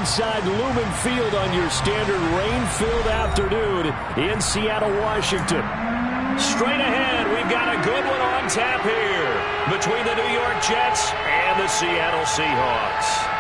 inside Lumen Field on your standard rain-filled afternoon in Seattle, Washington. Straight ahead, we've got a good one on tap here between the New York Jets and the Seattle Seahawks.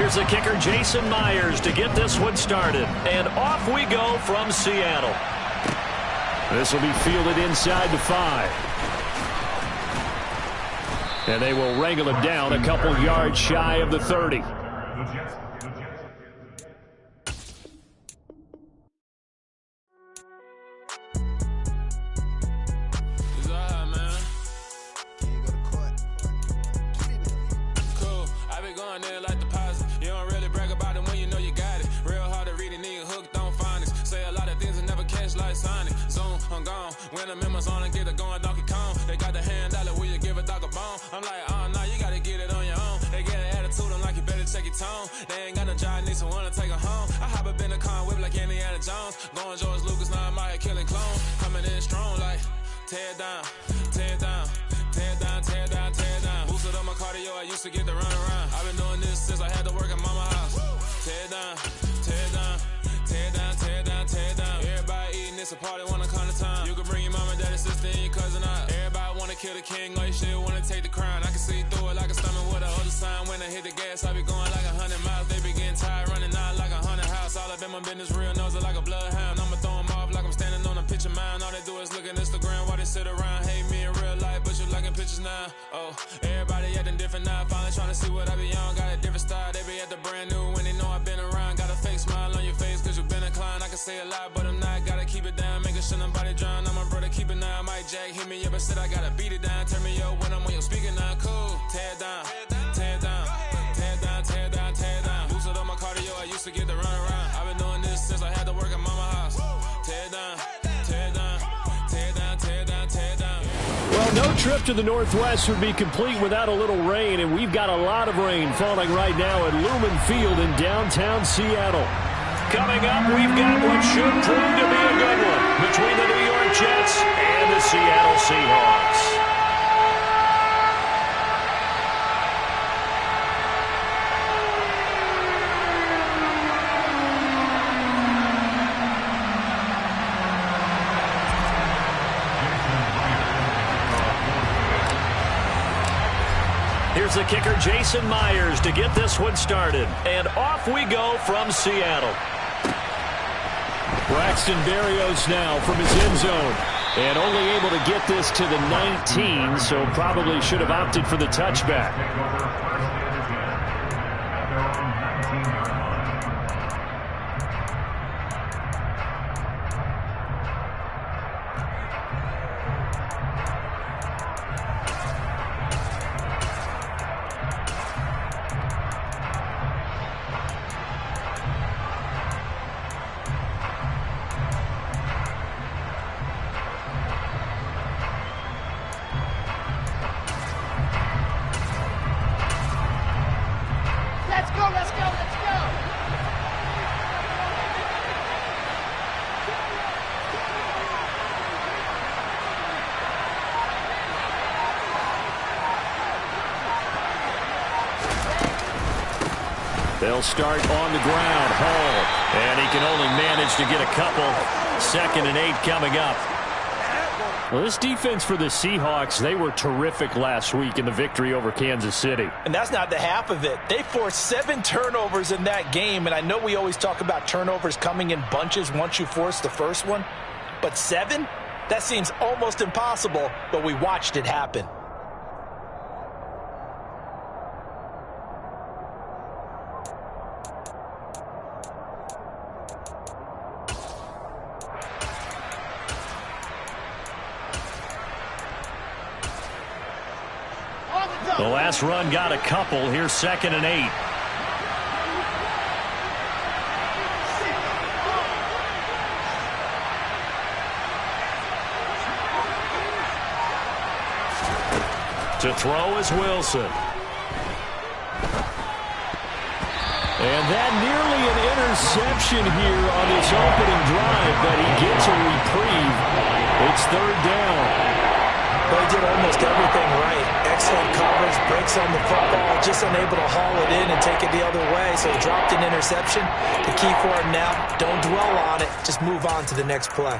Here's the kicker, Jason Myers, to get this one started. And off we go from Seattle. This will be fielded inside the 5. And they will wrangle him down a couple yards shy of the 30. No trip to the Northwest would be complete without a little rain, and we've got a lot of rain falling right now at Lumen Field in downtown Seattle. Coming up, we've got what should prove to be a good one between the New York Jets and the Seattle Seahawks. Here's the kicker, Jason Myers, to get this one started. And off we go from Seattle. Braxton Berrios now from his end zone. And only able to get this to the 19, so probably should have opted for the touchback. They'll start on the ground. Hall. And he can only manage to get a couple. 2nd and 8 coming up. Well, this defense for the Seahawks, they were terrific last week in the victory over Kansas City. And that's not the half of it. They forced 7 turnovers in that game. And I know we always talk about turnovers coming in bunches once you force the first one. But 7? That seems almost impossible, but we watched it happen. The last run got a couple. Here's 2nd and 8. To throw is Wilson. And that nearly an interception here on this opening drive, but he gets a reprieve. It's 3rd down. They did almost everything right. Excellent coverage, breaks on the football, just unable to haul it in and take it the other way. So he dropped an interception. The key for him now, don't dwell on it. Just move on to the next play.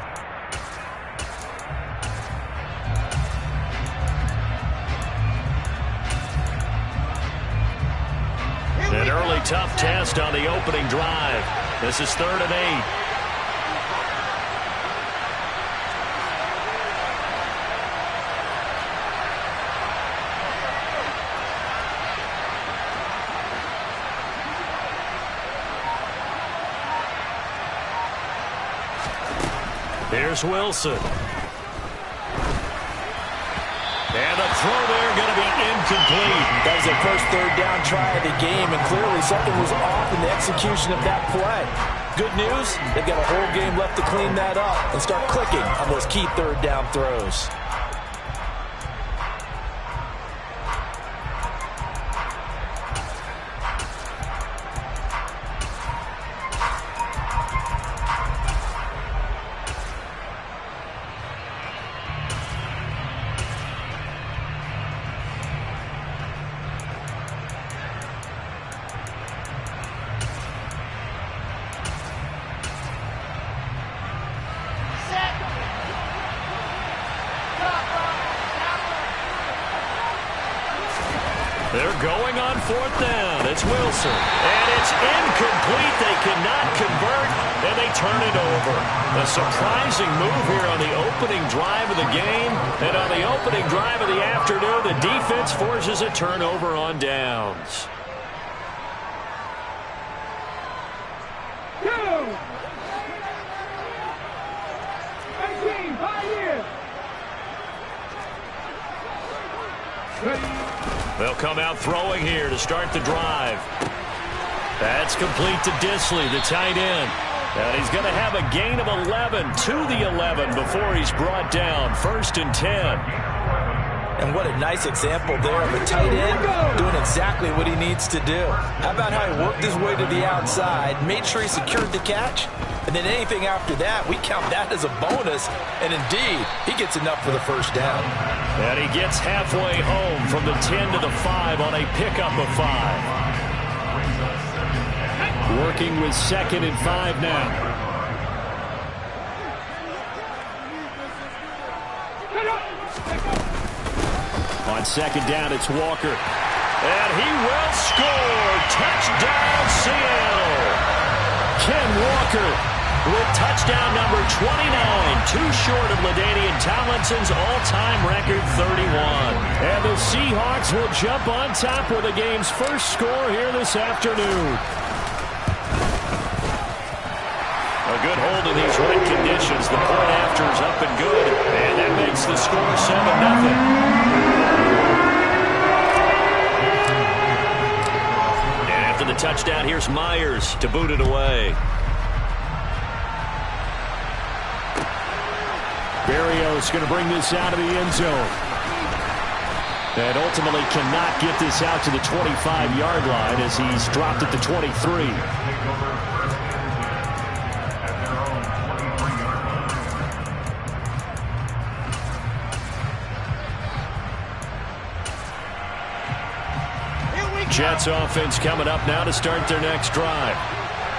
An early tough test on the opening drive. This is 3rd and 8. Here's Wilson. And the throw there going to be incomplete. That was their first 3rd down try of the game, and clearly something was off in the execution of that play. Good news, they've got a whole game left to clean that up and start clicking on those key 3rd down throws. They're going on 4th down. It's Wilson. And it's incomplete. They cannot convert, and they turn it over. A surprising move here on the opening drive of the game. And on the opening drive of the afternoon, the defense forces a turnover on downs. They'll come out throwing here to start the drive. That's complete to Disley, the tight end. And he's going to have a gain of 11 to the 11 before he's brought down. 1st and 10. And what a nice example there of a tight end doing exactly what he needs to do. How about how he worked his way to the outside, made sure he secured the catch, and then anything after that, we count that as a bonus. And indeed, he gets enough for the 1st down. And he gets halfway home from the 10 to the 5 on a pickup of 5. Working with 2nd and 5 now. On 2nd down, it's Walker. And he will score. Touchdown, Seattle. Ken Walker with touchdown number 29. Too short of LaDainian Tomlinson's all-time record, 31. And the Seahawks will jump on top with the game's first score here this afternoon. A good hold in these right conditions. The point after is up and good. And that makes the score 7-0. The touchdown, here's Myers to boot it away. Berrios going to bring this out of the end zone. And ultimately cannot get this out to the 25-yard line as he's dropped at the 23. Jets offense coming up now to start their next drive.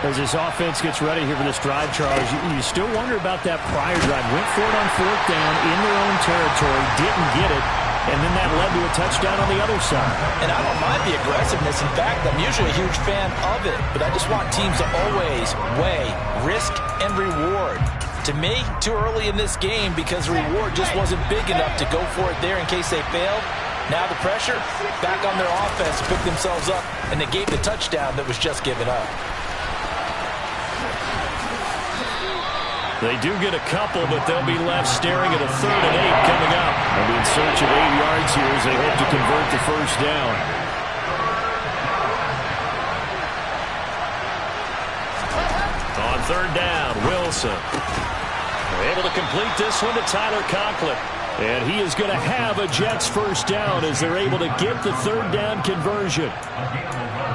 As this offense gets ready here for this drive, Charles, you still wonder about that prior drive. Went for it on 4th down in their own territory, didn't get it, and then that led to a touchdown on the other side. And I don't mind the aggressiveness. In fact, I'm usually a huge fan of it, but I just want teams to always weigh risk and reward. To me, too early in this game because reward just wasn't big enough to go for it there in case they failed. Now the pressure back on their offense to pick themselves up, and they gave the touchdown that was just given up. They do get a couple, but they'll be left staring at a 3rd and 8 coming up. They'll be in search of 8 yards here as they hope to convert the first down. On 3rd down, Wilson. They're able to complete this one to Tyler Conklin. And he is going to have a Jets first down as they're able to get the 3rd down conversion.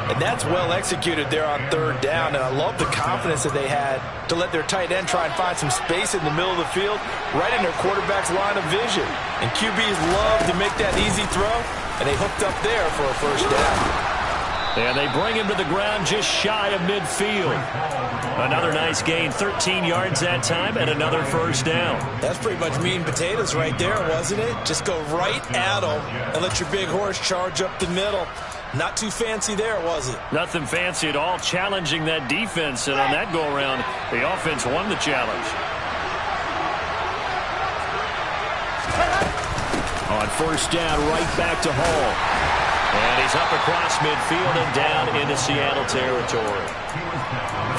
And that's well executed there on 3rd down. And I love the confidence that they had to let their tight end try and find some space in the middle of the field, right in their quarterback's line of vision. And QBs love to make that easy throw, and they hooked up there for a first down. And they bring him to the ground just shy of midfield. Another nice gain, 13 yards that time, and another first down. That's pretty much meat and potatoes right there, wasn't it? Just go right at them and let your big horse charge up the middle. Not too fancy there, was it? Nothing fancy at all, challenging that defense. And on that go-around, the offense won the challenge. On first down, right back to Hall. And he's up across midfield and down into Seattle territory.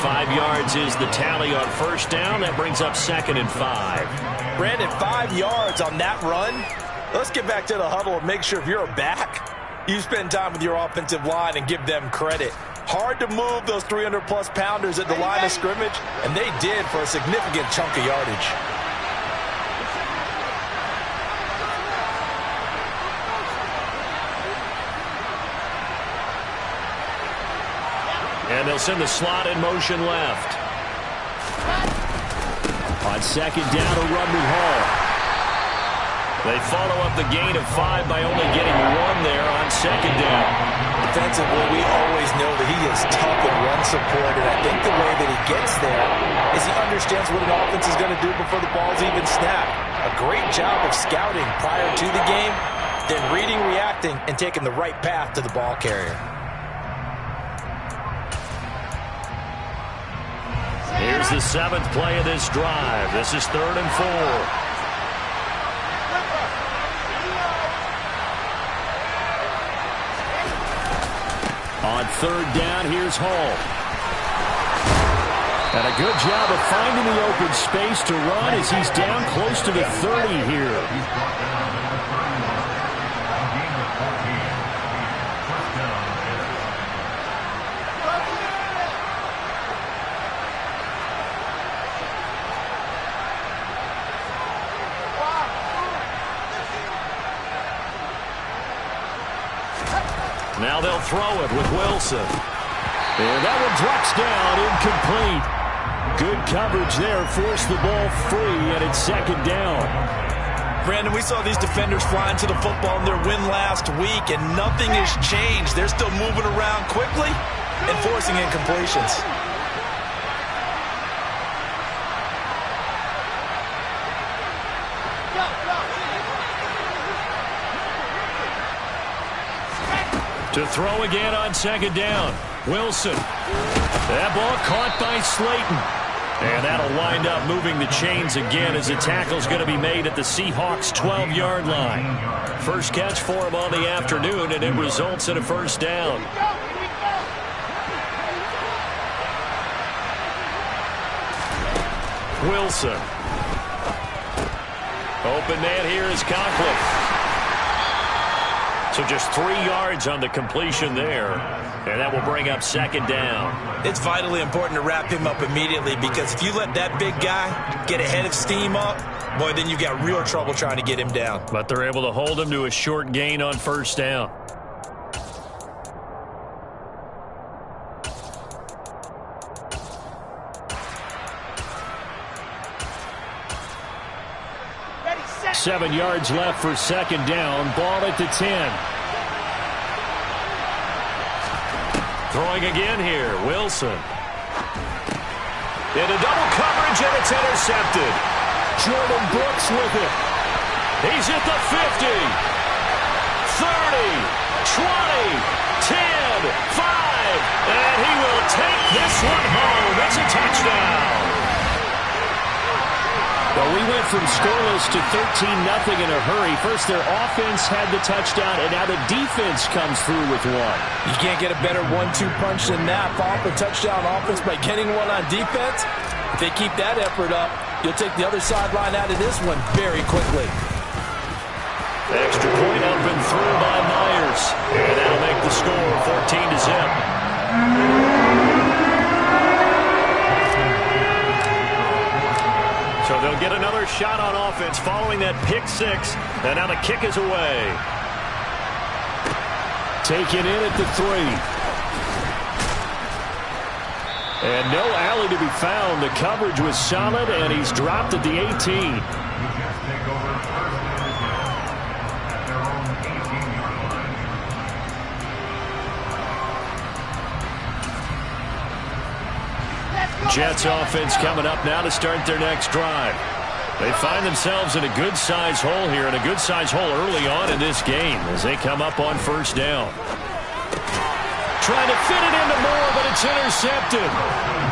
5 yards is the tally on first down. That brings up 2nd and 5. Brandon, 5 yards on that run. Let's get back to the huddle and make sure if you're a back, you spend time with your offensive line and give them credit. Hard to move those 300-plus pounders at the line of scrimmage, and they did for a significant chunk of yardage. And they'll send the slot in motion left. On 2nd down, a run with Hall. They follow up the gain of 5 by only getting 1 there on 2nd down. Defensively, we always know that he is tough in run support, and I think the way that he gets there is he understands what an offense is going to do before the ball's even snapped. A great job of scouting prior to the game, then reading, reacting, and taking the right path to the ball carrier. Here's the 7th play of this drive. This is 3rd and 4. On 3rd down, here's Hall. And a good job of finding the open space to run as he's down close to the 30 here. Now they'll throw it with Wilson. And that one drops down, incomplete. Good coverage there, forced the ball free, and it's 2nd down. Brandon, we saw these defenders flying to the football in their win last week, and nothing has changed. They're still moving around quickly and forcing incompletions. To throw again on 2nd down. Wilson. That ball caught by Slayton. And that'll wind up moving the chains again as the tackle's going to be made at the Seahawks' 12-yard line. First catch for him on the afternoon, and it results in a first down. Wilson. Open man here is Conklin. So just 3 yards on the completion there. And that will bring up 2nd down. It's vitally important to wrap him up immediately, because if you let that big guy get ahead of steam up, boy, then you've got real trouble trying to get him down. But they're able to hold him to a short gain on first down. Ready, set. 7 yards left for 2nd down. Ball at the 10. Throwing again here, Wilson. Into double coverage, and it's intercepted. Jordan Brooks with it. He's at the 50, 30, 20, 10, 5, and he will take this one home. It's a touchdown. Well, we went from scoreless to 13-0 in a hurry. First, their offense had the touchdown, and now the defense comes through with one. You can't get a better 1-2 punch than that. Off a touchdown offense by getting one on defense. If they keep that effort up, You'll take the other sideline out of this one very quickly. Extra point up and through by Myers. And that'll make the score 14-0. So they'll get another shot on offense following that pick six. And now the kick is away. Taken in at the 3. And no alley to be found. The coverage was solid, and he's dropped at the 18. Jets offense coming up now to start their next drive. They find themselves in a good-sized hole here, and a good-sized hole early on in this game as they come up on first down. Trying to fit it into Moore, but it's intercepted.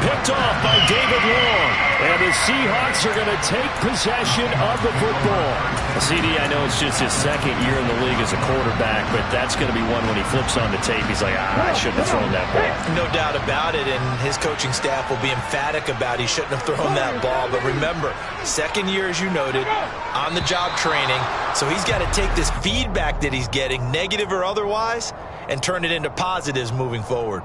Picked off by David Long. And the Seahawks are going to take possession of the football. CD, I know it's just his second year in the league as a quarterback, but that's going to be one when he flips on the tape. He's like, I shouldn't have thrown that ball. No doubt about it, and his coaching staff will be emphatic about he shouldn't have thrown that ball. But remember, second year, as you noted, on-the-job training. So he's got to take this feedback that he's getting, negative or otherwise, and turn it into positives moving forward.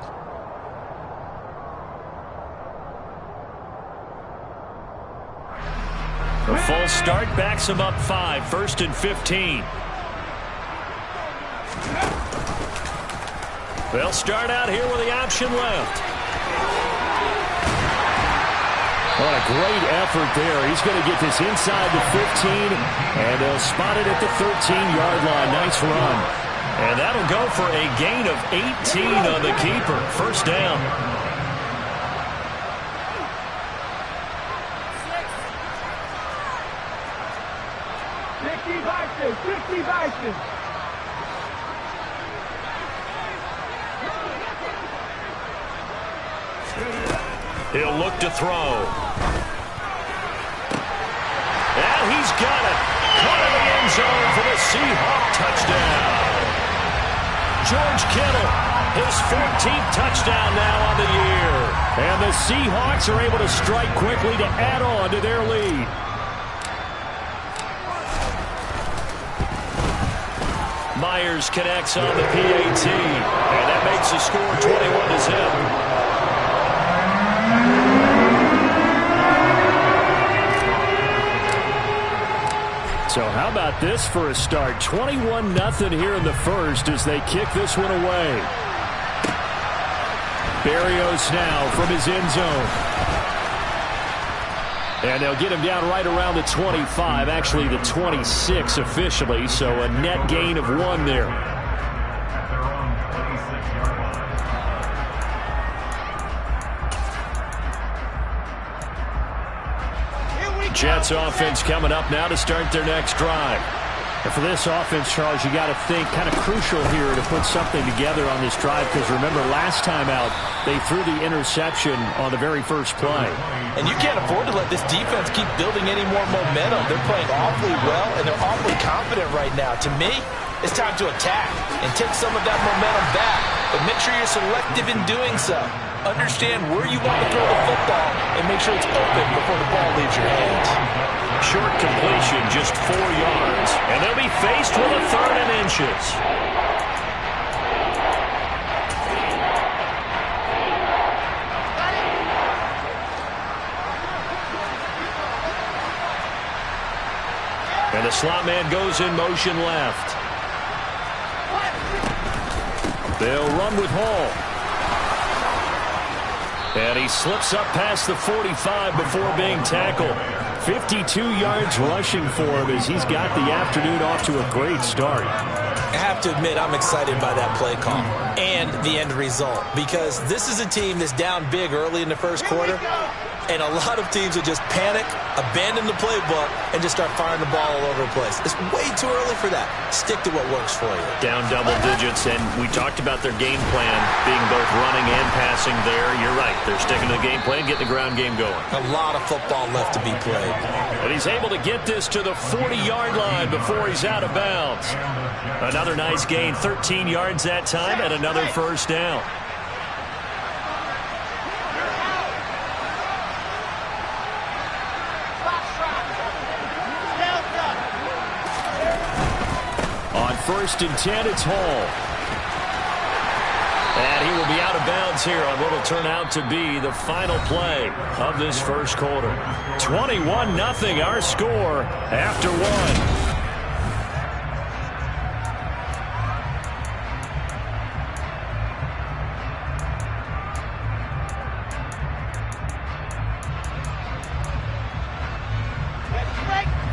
A full start backs him up 5, 1st and 15. They'll start out here with the option left. What a great effort there. He's going to get this inside the 15, and they'll spot it at the 13-yard line. Nice run. And that'll go for a gain of 18 on the keeper. First down. He'll look to throw. And he's got it. Caught in the end zone for the Seahawk touchdown. George Kittle, his 14th touchdown now on the year. And the Seahawks are able to strike quickly to add on to their lead. Myers connects on the PAT. And that makes the score 21-0. So how about this for a start? 21-0 here in the first as they kick this one away. Berrios now from his end zone. And they'll get him down right around the 25, actually the 26 officially, so a net gain of 1 there. Jets offense coming up now to start their next drive. And for this offense, Charles, you got to think kind of crucial here to put something together on this drive, because remember last time out they threw the interception on the very first play. And you can't afford to let this defense keep building any more momentum. They're playing awfully well, and they're awfully confident right now. To me, it's time to attack and take some of that momentum back, but make sure you're selective in doing so. Understand where you want to throw the football and make sure it's open before the ball leaves your hands. Short completion, just 4 yards. And they'll be faced with a 3rd and inches. And the slot man goes in motion left. They'll run with Hall. And he slips up past the 45 before being tackled. 52 yards rushing for him as he's got the afternoon off to a great start. I have to admit, I'm excited by that play call and the end result, because this is a team that's down big early in the first quarter, and a lot of teams will just panic, abandon the playbook, and just start firing the ball all over the place. It's way too early for that. Stick to what works for you. Down double digits, and we talked about their game plan being both running and passing there. You're right. They're sticking to the game plan, getting the ground game going. A lot of football left to be played. And he's able to get this to the 40-yard line before he's out of bounds. Another nice gain, 13 yards that time, and another first down. 1st and 10. It's Hall. And he will be out of bounds here on what will turn out to be the final play of this first quarter. 21-0 our score after one.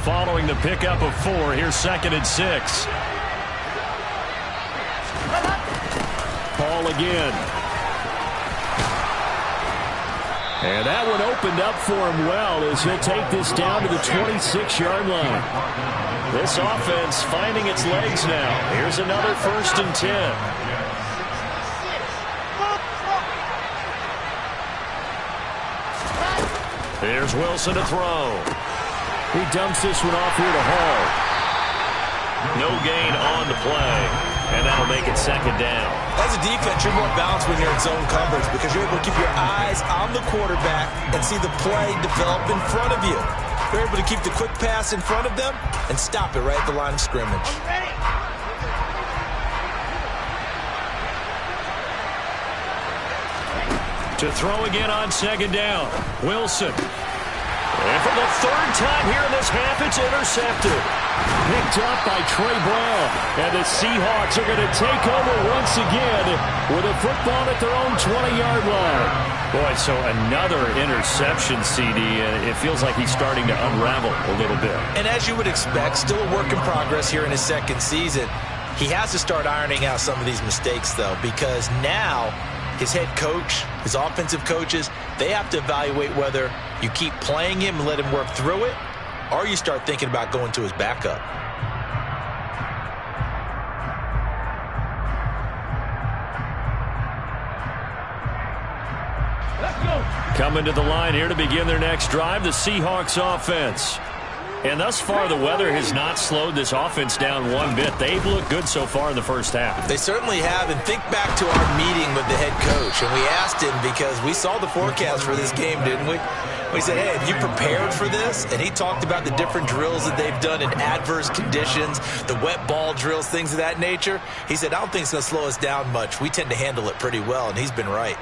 Following the pickup of 4, here's 2nd and 6. Ball again. And that one opened up for him well as he'll take this down to the 26-yard line. This offense finding its legs now. Here's another 1st and 10. Here's Wilson to throw. He dumps this one off here to Hall. No gain on the play, and that'll make it 2nd down. As a defense, you're more balanced when you're in zone coverage because you're able to keep your eyes on the quarterback and see the play develop in front of you. You're able to keep the quick pass in front of them and stop it right at the line of scrimmage. To throw again on 2nd down. Wilson. And for the 3rd time here in this half, it's intercepted. Picked up by Trey Brown. And the Seahawks are going to take over once again with a football at their own 20-yard line. Boy, so another interception, CD. It feels like he's starting to unravel a little bit. And as you would expect, still a work in progress here in his 2nd season. He has to start ironing out some of these mistakes, though, because now his head coach, his offensive coaches, they have to evaluate whether you keep playing him and let him work through it, or you start thinking about going to his backup. Let's go. Coming to the line here to begin their next drive, the Seahawks offense. And thus far, the weather has not slowed this offense down one bit. They've looked good so far in the first half. They certainly have. And think back to our meeting with the head coach. And we asked him because we saw the forecast for this game, didn't we? We said, hey, have you prepared for this? And he talked about the different drills that they've done in adverse conditions, the wet ball drills, things of that nature. He said, I don't think it's going to slow us down much. We tend to handle it pretty well, and he's been right.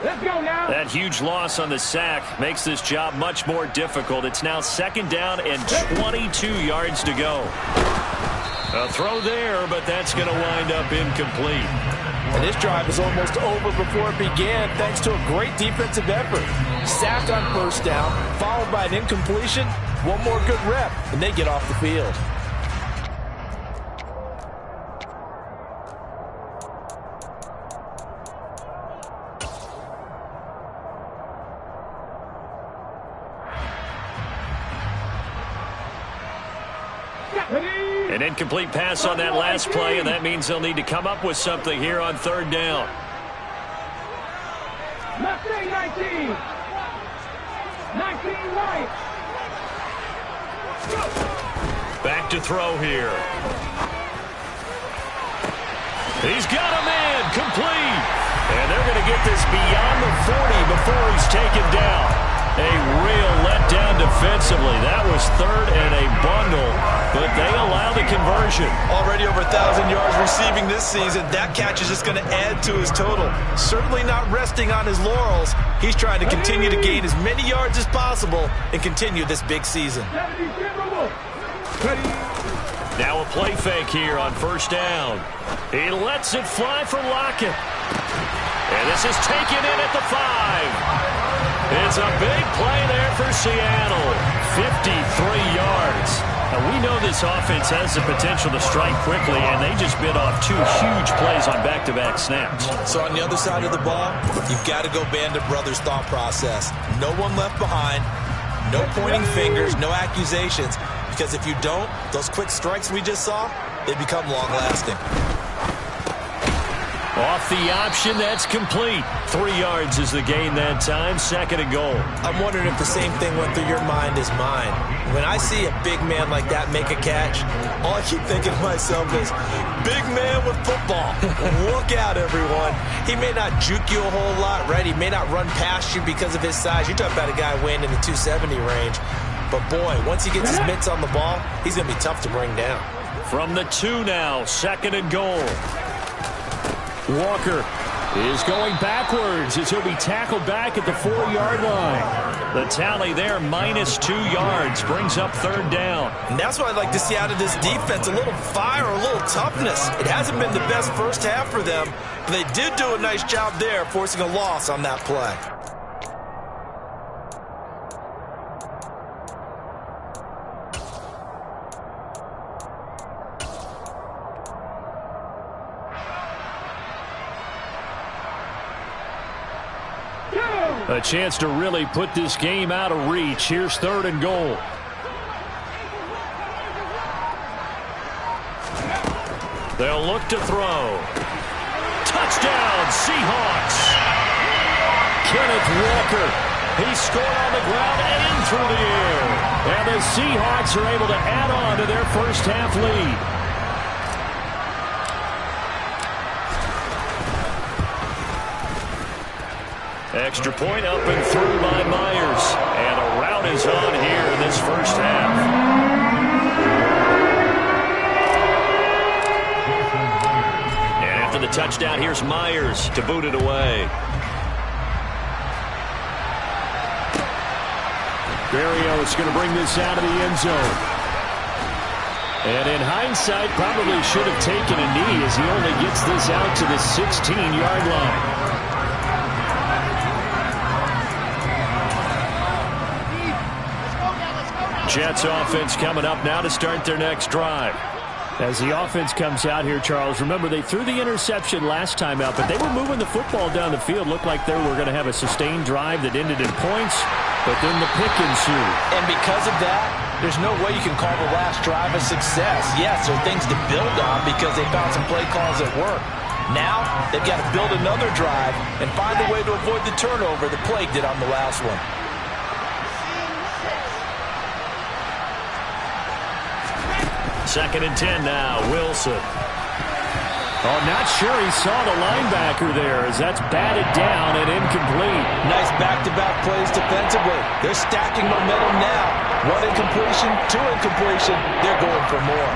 Let's go now. That huge loss on the sack makes this job much more difficult. It's now 2nd down and 22 yards to go. A throw there, but that's going to wind up incomplete. And this drive is almost over before it began thanks to a great defensive effort. Sacked on 1st down, followed by an incompletion, one more good rep, and they get off the field. An incomplete pass on that last play, and that means they'll need to come up with something here on 3rd down. Left wing 19. 19 right. Back to throw here. He's got a man, complete. And they're going to get this beyond the 40 before he's taken down. A real letdown defensively. That was 3rd and a bundle, but they allow the conversion. Already over 1,000 yards receiving this season. That catch is just going to add to his total. Certainly not resting on his laurels. He's trying to continue to gain as many yards as possible and continue this big season. Now a play fake here on 1st down. He lets it fly for Lockett. And this is taken in at the 5. It's a big play there for Seattle. 53 yards. Now, we know this offense has the potential to strike quickly, and they just bit off 2 huge plays on back-to-back snaps. So on the other side of the ball, you've got to go Bandit Brothers' thought process. No one left behind, no pointing fingers, no accusations, because if you don't, those quick strikes we just saw, they become long-lasting. Off the option, that's complete. 3 yards is the gain that time, 2nd and goal. I'm wondering if the same thing went through your mind as mine. When I see a big man like that make a catch, all I keep thinking to myself is, big man with football. Look out, everyone. He may not juke you a whole lot, right? He may not run past you because of his size. You're talking about a guy weighing in the 270 range. But, boy, once he gets his mitts on the ball, he's going to be tough to bring down. From the 2 now, 2nd and goal. Walker is going backwards as he'll be tackled back at the 4-yard line. The tally there, -2 yards, brings up 3rd down. And that's what I'd like to see out of this defense, a little fire, a little toughness. It hasn't been the best first half for them, but they did do a nice job there, forcing a loss on that play. A chance to really put this game out of reach. Here's 3rd and goal. They'll look to throw. Touchdown, Seahawks. Kenneth Walker. He scored on the ground and through the air. And the Seahawks are able to add on to their first half lead. Extra point up and through by Myers. And a rout is on here in this first half. And after the touchdown, here's Myers to boot it away. Berrios going to bring this out of the end zone. And in hindsight, probably should have taken a knee as he only gets this out to the 16-yard line. Jets offense coming up now to start their next drive. As the offense comes out here, Charles, remember they threw the interception last time out, but they were moving the football down the field. Looked like they were going to have a sustained drive that ended in points, but then the pick ensued. And because of that, there's no way you can call the last drive a success. Yes, there are things to build on because they found some play calls that work. Now, they've got to build another drive and find a way to avoid the turnover that plagued it on the last one. 2nd and 10 now, Wilson. Oh, not sure he saw the linebacker there as that's batted down and incomplete. Nice back-to-back plays defensively. They're stacking momentum now. 1 incompletion, 2 incompletion. They're going for more.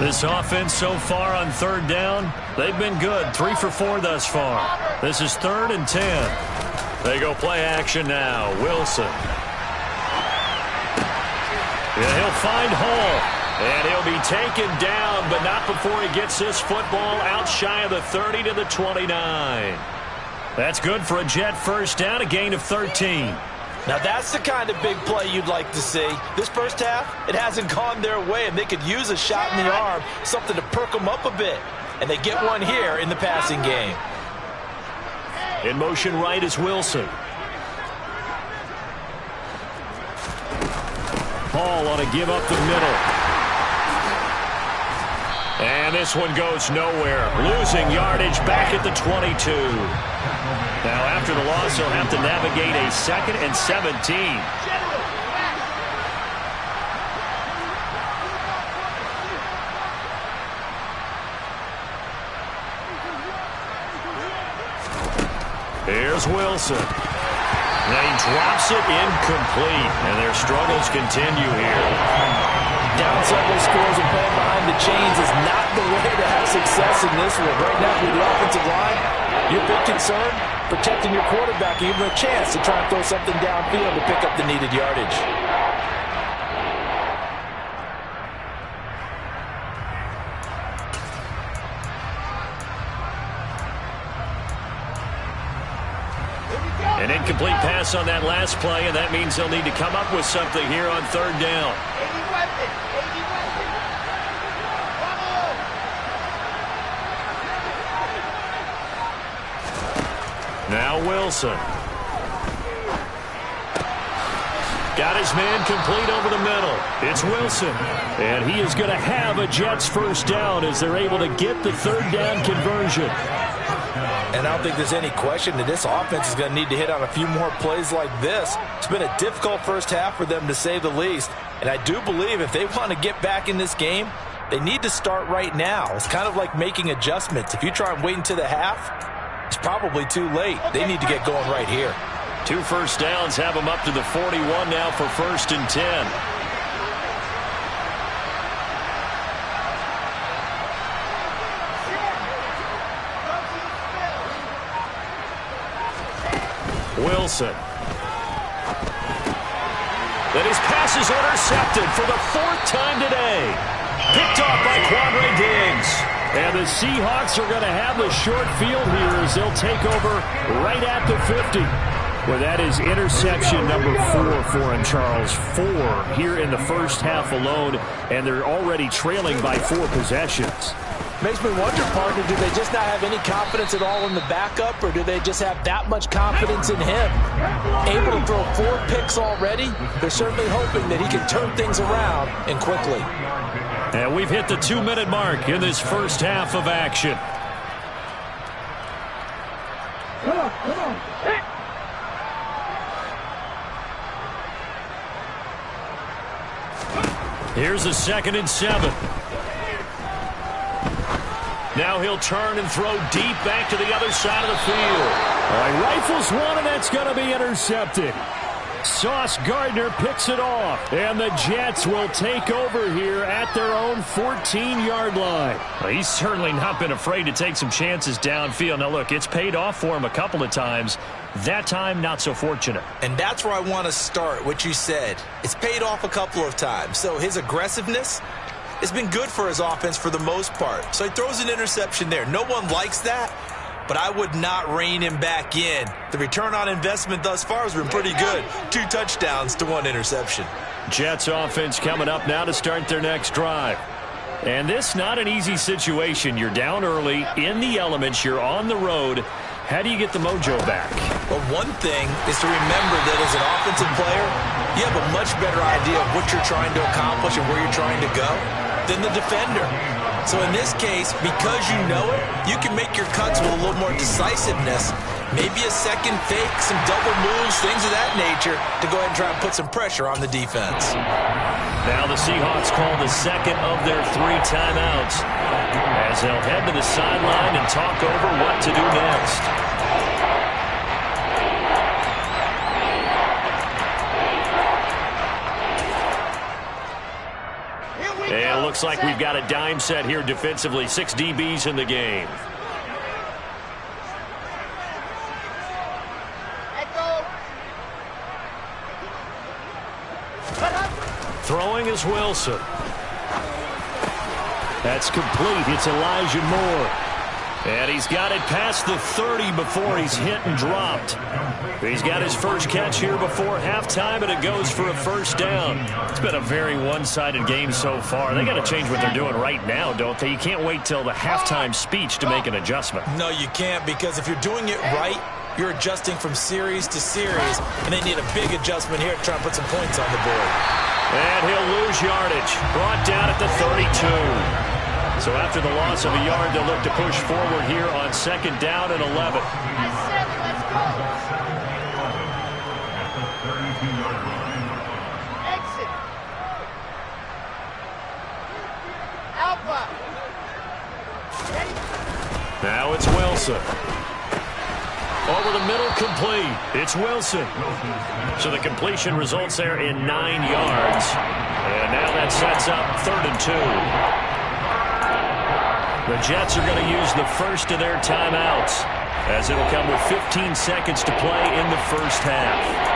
This offense so far on 3rd down, they've been good. 3 for 4 thus far. This is 3rd and 10. They go play action now. Wilson. Yeah, he'll find Hall. And he'll be taken down, but not before he gets this football out shy of the 30 to the 29. That's good for a Jet first down, a gain of 13. Now that's the kind of big play you'd like to see. This first half, it hasn't gone their way, and they could use a shot in the arm, something to perk them up a bit. And they get one here in the passing game. In motion right is Wilson. Hall on a give up the middle. And this one goes nowhere. Losing yardage back at the 22. Now, after the loss, he'll have to navigate a 2nd and 17. Here's Wilson. Now he drops it incomplete, and their struggles continue here. Down several scores and playing behind the chains is not the way to have success in this one. Right now, with the offensive line, your big concern, protecting your quarterback, give him a chance to try and throw something downfield to pick up the needed yardage. An incomplete pass on that last play, and that means they'll need to come up with something here on 3rd down. Now Wilson. Got his man complete over the middle. It's Wilson. And he is going to have a Jets first down as they're able to get the third down conversion. And I don't think there's any question that this offense is going to need to hit on a few more plays like this. It's been a difficult first half for them, to say the least. And I do believe if they want to get back in this game, they need to start right now. It's kind of like making adjustments. If you try and wait until the half, it's probably too late. They need to get going right here. 2 first downs have them up to the 41 now for 1st and 10. Wilson. Then his pass is intercepted for the 4th time today. Picked off by Quandre Diggs. And the Seahawks are going to have the short field here as they'll take over right at the 50. Well, that is interception number 4 for him, Charles. 4 here in the first half alone, and they're already trailing by 4 possessions. Makes me wonder, partner, do they just not have any confidence at all in the backup, or do they just have that much confidence in him? Able to throw 4 picks already? They're certainly hoping that he can turn things around and quickly. And we've hit the 2-minute mark in this first half of action. Come on. Here's a 2nd and 7. Now he'll turn and throw deep back to the other side of the field. He rifles one, and that's going to be intercepted. Sauce Gardner picks it off, and the Jets will take over here at their own 14-yard line. Well, he's certainly not been afraid to take some chances downfield. Now, look, it's paid off for him a couple of times. That time, not so fortunate. And that's where I want to start, what you said. It's paid off a couple of times. So his aggressiveness has been good for his offense for the most part. So he throws an interception there. No one likes that, but I would not rein him back in. The return on investment thus far has been pretty good. 2 touchdowns to 1 interception. Jets offense coming up now to start their next drive. And this not an easy situation. You're down early, in the elements, you're on the road. How do you get the mojo back? Well, one thing is to remember that as an offensive player, you have a much better idea of what you're trying to accomplish and where you're trying to go than the defender. So in this case, because you know it, you can make your cuts with a little more decisiveness. Maybe a second fake, some double moves, things of that nature to go ahead and try and put some pressure on the defense. Now the Seahawks call the 2nd of their 3 timeouts as they'll head to the sideline and talk over what to do next. And it looks like we've got a dime set here defensively. 6 DBs in the game. Throwing is Wilson. That's complete. It's Elijah Moore. And he's got it past the 30 before he's hit and dropped. He's got his first catch here before halftime, and it goes for a first down. It's been a very one-sided game so far. They got to change what they're doing right now, don't they? You can't wait till the halftime speech to make an adjustment. No, you can't, because if you're doing it right, you're adjusting from series to series, and they need a big adjustment here to try and put some points on the board. And he'll lose yardage. Brought down at the 32. So after the loss of a yard, they'll look to push forward here on 2nd down and 11. Exit. Alpha. Now it's Wilson. Over the middle, complete. It's Wilson. So the completion results there in 9 yards. And now that sets up 3rd and 2. The Jets are going to use the first of their timeouts as it'll come with 15 seconds to play in the first half.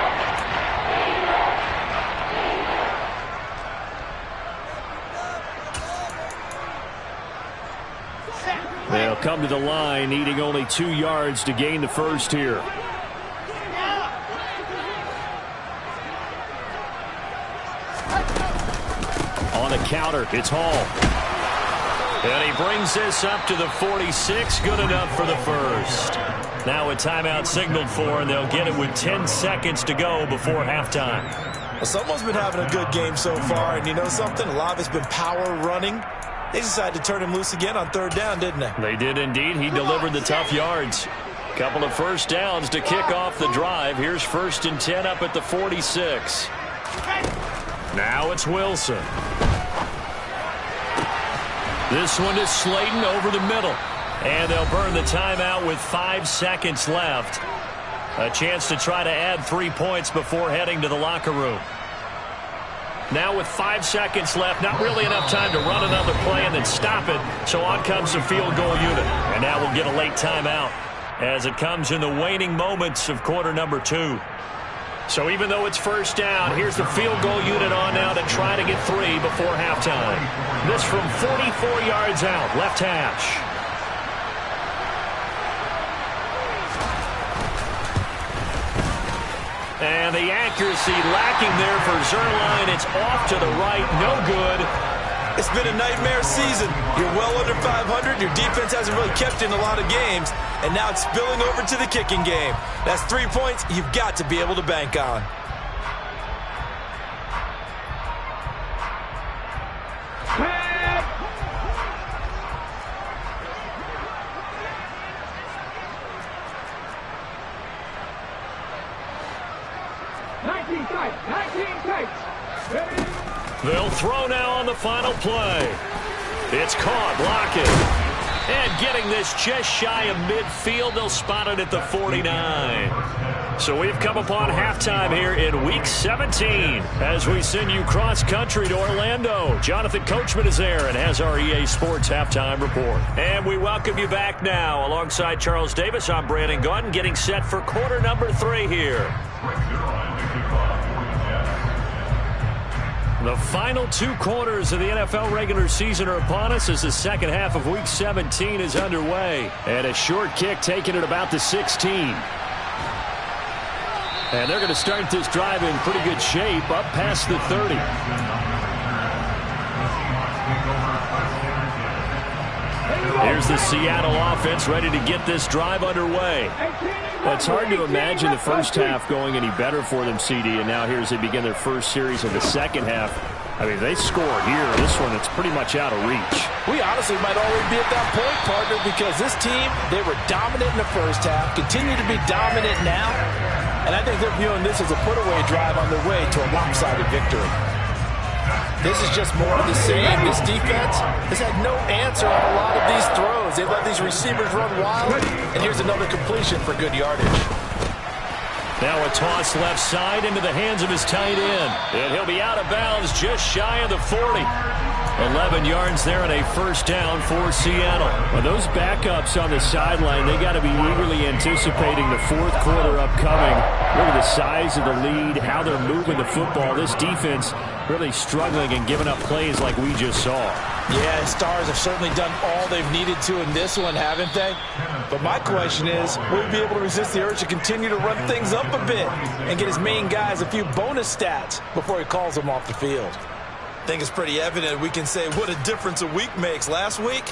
They'll come to the line, needing only 2 yards to gain the first here. On the counter, it's Hall. And he brings this up to the 46. Good enough for the first. Now a timeout signaled for, and they'll get it with 10 seconds to go before halftime. Well, someone's been having a good game so far, and you know something? A lot of it's been power running. They decided to turn him loose again on 3rd down, didn't they? They did indeed. He delivered the tough yards. Couple of first downs to kick off the drive. Here's 1st and 10 up at the 46. Now it's Wilson. This one is Slayton over the middle. And they'll burn the timeout with 5 seconds left. A chance to try to add 3 points before heading to the locker room. Now with 5 seconds left, not really enough time to run another play and then stop it. So on comes the field goal unit. And now we'll get a late timeout as it comes in the waning moments of quarter number 2. So even though it's 1st down, here's the field goal unit on now to try to get 3 before halftime. This from 44 yards out, left hash. And the accuracy lacking there for Zerline. It's off to the right, no good. It's been a nightmare season. You're well under 500. Your defense hasn't really kept in a lot of games. And now it's spilling over to the kicking game. That's 3 points you've got to be able to bank on. They'll throw now on the final play. It's caught, blocking. And getting this just shy of midfield, they'll spot it at the 49. So we've come upon halftime here in Week 17 as we send you cross-country to Orlando. Jonathan Coachman is there and has our EA Sports halftime report. And we welcome you back now. Alongside Charles Davis, I'm Brandon Gaudin, getting set for quarter number 3 here. The final 2 quarters of the NFL regular season are upon us as the second half of Week 17 is underway. And a short kick taken at about the 16. And they're going to start this drive in pretty good shape up past the 30. Here's the Seattle offense ready to get this drive underway. Well, it's hard to imagine the first half going any better for them, CD, and now here as they begin their first series of the second half. I mean, they scored here. This one, it's pretty much out of reach. We honestly might already be at that point, partner, because this team, they were dominant in the first half, continue to be dominant now, and I think they're viewing this as a put-away drive on their way to a lopsided victory. This is just more of the same. This defense has had no answer on a lot of these throws. They've let these receivers run wild, and here's another completion for good yardage. Now a toss left side into the hands of his tight end. And he'll be out of bounds just shy of the 40. 11 yards there and a first down for Seattle. Well, those backups on the sideline, they got to be eagerly anticipating the fourth quarter upcoming. Look at the size of the lead, how they're moving the football. This defense really struggling and giving up plays like we just saw. Yeah, Stars have certainly done all they've needed to in this one, haven't they? But my question is, will he be able to resist the urge to continue to run things up a bit and get his main guys a few bonus stats before he calls them off the field? I think it's pretty evident we can say what a difference a week makes. Last week,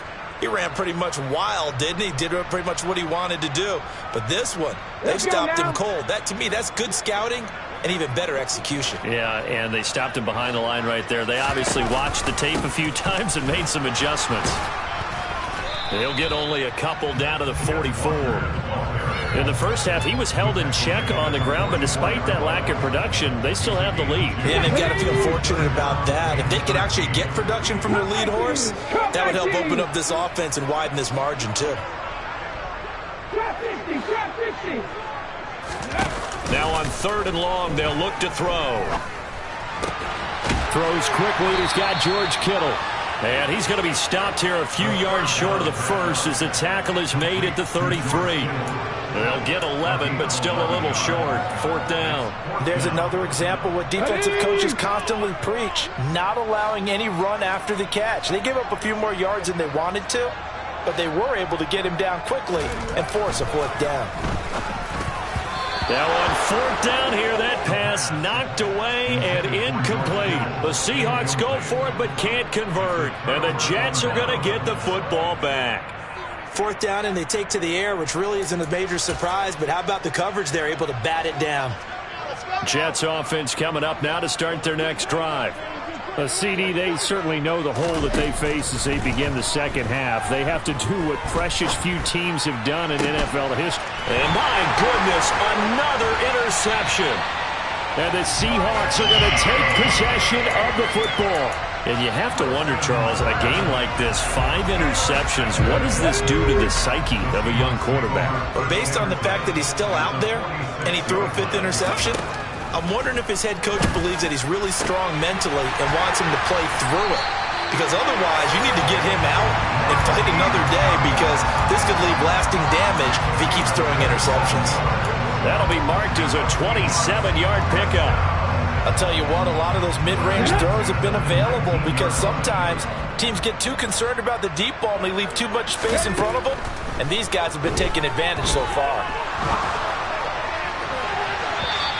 he ran pretty much wild, didn't he? Did pretty much what he wanted to do. But this one, they stopped him cold. That, to me, that's good scouting and even better execution. Yeah, and they stopped him behind the line right there. They obviously watched the tape a few times and made some adjustments. They'll get only a couple down to the 44. In the first half, he was held in check on the ground, but despite that lack of production, they still have the lead. Yeah, they've got to feel fortunate about that. If they could actually get production from their lead horse, that would help open up this offense and widen this margin, too. Now on 3rd and long, they'll look to throw. Throws quickly. He's got George Kittle. And he's going to be stopped here a few yards short of the first as the tackle is made at the 33. They'll get 11, but still a little short. 4th down. There's another example what defensive coaches constantly preach, not allowing any run after the catch. They gave up a few more yards than they wanted to, but they were able to get him down quickly and force a 4th down. Now on 4th down here, that pass knocked away and incomplete. The Seahawks go for it but can't convert. And the Jets are going to get the football back. 4th down and they take to the air, which really isn't a major surprise, but how about the coverage there, able to bat it down? Jets offense coming up now to start their next drive. A CD, they certainly know the hole that they face as they begin the second half. They have to do what precious few teams have done in NFL history. And my goodness, another interception. And the Seahawks are going to take possession of the football. And you have to wonder, Charles, in a game like this, 5 interceptions, what does this do to the psyche of a young quarterback? Well, based on the fact that he's still out there and he threw a 5th interception, I'm wondering if his head coach believes that he's really strong mentally and wants him to play through it. Because otherwise, you need to get him out and fight another day, because this could leave lasting damage if he keeps throwing interceptions. That'll be marked as a 27-yard pickup. I'll tell you what, a lot of those mid-range throws have been available, because sometimes teams get too concerned about the deep ball and they leave too much space in front of them, and these guys have been taking advantage so far.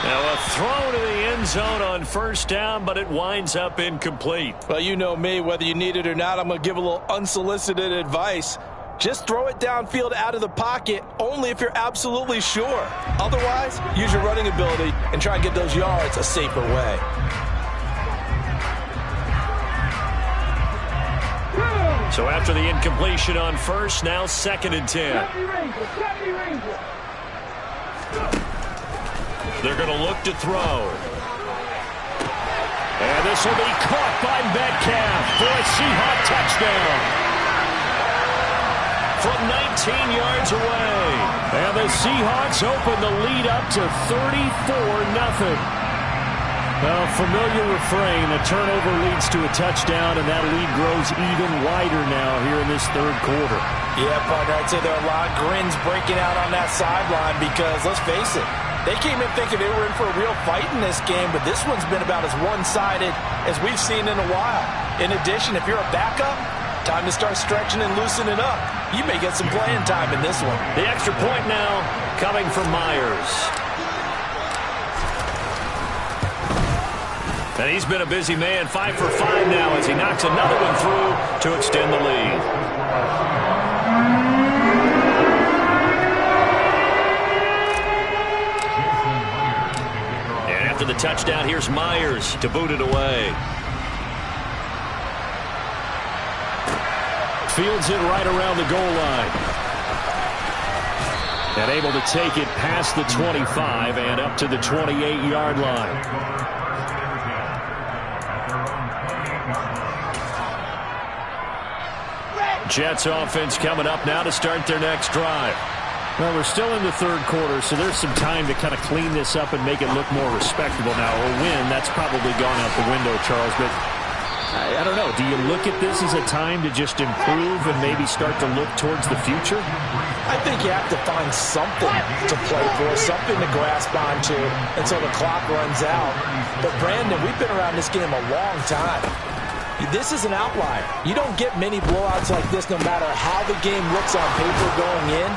Now a throw to the end zone on first down, but it winds up incomplete. Well, you know me, whether you need it or not, I'm going to give a little unsolicited advice. Just throw it downfield out of the pocket only if you're absolutely sure. Otherwise, use your running ability and try and get those yards a safer way. So after the incompletion on first, now 2nd and 10. They're going to look to throw. And this will be caught by Metcalf for a Seahawk touchdown. From 19 yards away. And the Seahawks open the lead up to 34-0. Well, familiar refrain. A turnover leads to a touchdown, and that lead grows even wider now here in this third quarter. Yeah, partner, I'd say there are a lot of grins breaking out on that sideline, because, let's face it, they came in thinking they were in for a real fight in this game, but this one's been about as one-sided as we've seen in a while. In addition, if you're a backup, time to start stretching and loosening up. You may get some playing time in this one. The extra point now coming from Myers. And he's been a busy man, 5 for 5 now as he knocks another one through to extend the lead. And after the touchdown, here's Myers to boot it away. Fields it right around the goal line. And able to take it past the 25 and up to the 28-yard line. Jets offense coming up now to start their next drive. Well, we're still in the third quarter, so there's some time to kind of clean this up and make it look more respectable now. A win, that's probably gone out the window, Charles, but I don't know. Do you look at this as a time to just improve and maybe start to look towards the future? I think you have to find something to play for, something to grasp onto until the clock runs out. But, Brandon, we've been around this game a long time. This is an outlier. You don't get many blowouts like this no matter how the game looks on paper going in.